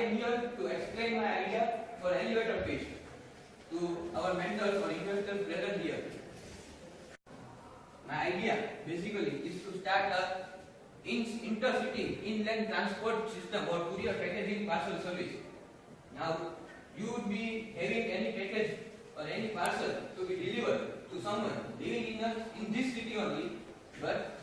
am here to explain my idea for elevator pitch to our mentors or investors present here. My idea basically is to start a intercity inland transport system or courier packaging parcel service. Now, you would be having any package or any parcel to be delivered to someone living in this city only, but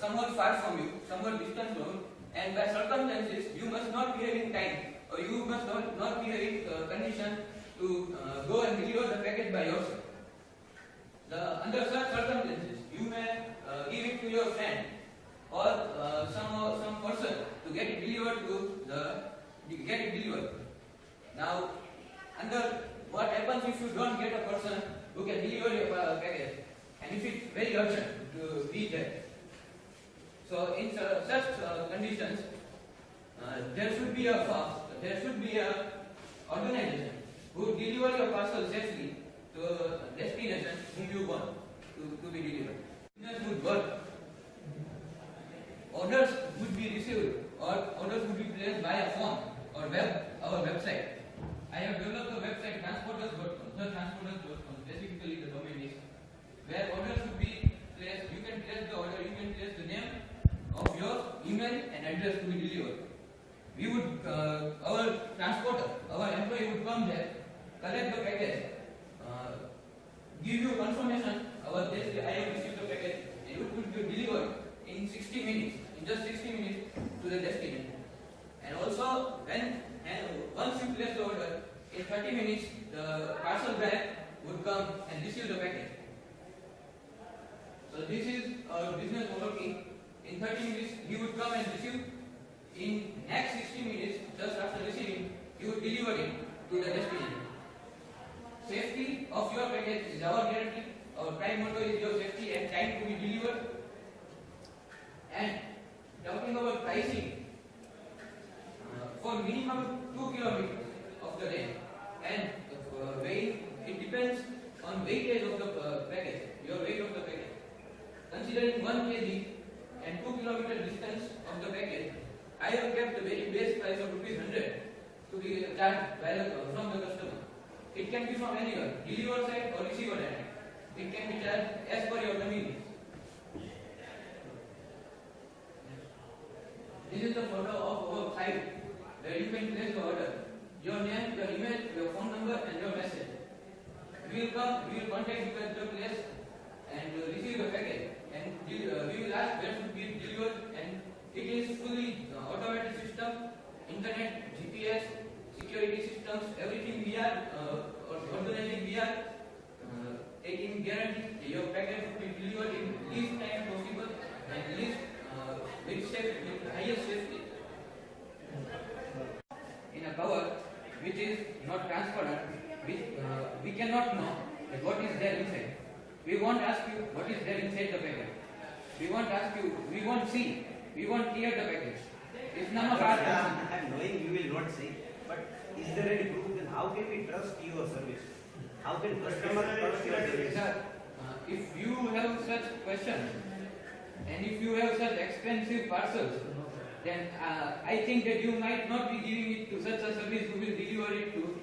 somewhat far from you, somewhat distant from you, and by circumstances you must not be having time or you must not be having condition to go and deliver the package by yourself. Under such circumstances, you may give it to your friend or some person to get it delivered. Now, what happens if you don't get a person who can deliver your package, and if it's very urgent to reach there? So, in such conditions, there should be a organization who deliver your parcel safely to a destination whom you want to be delivered. Business would work. Orders would be received or orders would be placed via phone or our website. I have developed a website transporters.com, specifically the domain is, where orders would be placed. You can place the order, you can place the name of your email and address to be delivered. We would, our transporter, our employee would come there, collect the package, give you confirmation, I have received the package, and it would be delivered in 60 minutes, to the destination. And also, once you place the order, in 30 minutes, the parcel bag would come and receive the package. So this is our business working. In 30 minutes, he would come and receive. In next 60 minutes, just after receiving, he would deliver it to the destination. Safety of your package is our guarantee. Our prime motto is your safety and time to be delivered. And talking about pricing, for minimum 2 kilometers of the range, and weight, it depends on weightage of the package, your weight of the package. Considering 1 kg and 2 kilometer distance of the package, I have kept the very base price of ₹100 to be charged from the customer. It can be from anywhere, deliver side or receiver end. It can be charged as per your convenience. This is the photo of our site where you can place the order. Your name, your email, your phone number and your message. We will contact you at the place and receive the package. And we will ask where should be delivered, and it is fully automated system, internet, GPS, security systems, everything we are organizing. We are taking guarantee your package will be delivered in least time possible and least with highest safety. In a cover which is not transparent, we cannot know what is there inside. We won't ask you what is there inside the package. We won't ask you, we won't see, we won't clear the package. It's none of our concern. I am knowing you will not see, but is there any proof? Then how can we trust your service? How can customer trust your service? Sir, if you have such questions and if you have such expensive parcels, then I think that you might not be giving it to such a service who will deliver it to.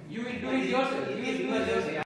You will do it yourself. You will do it yourself.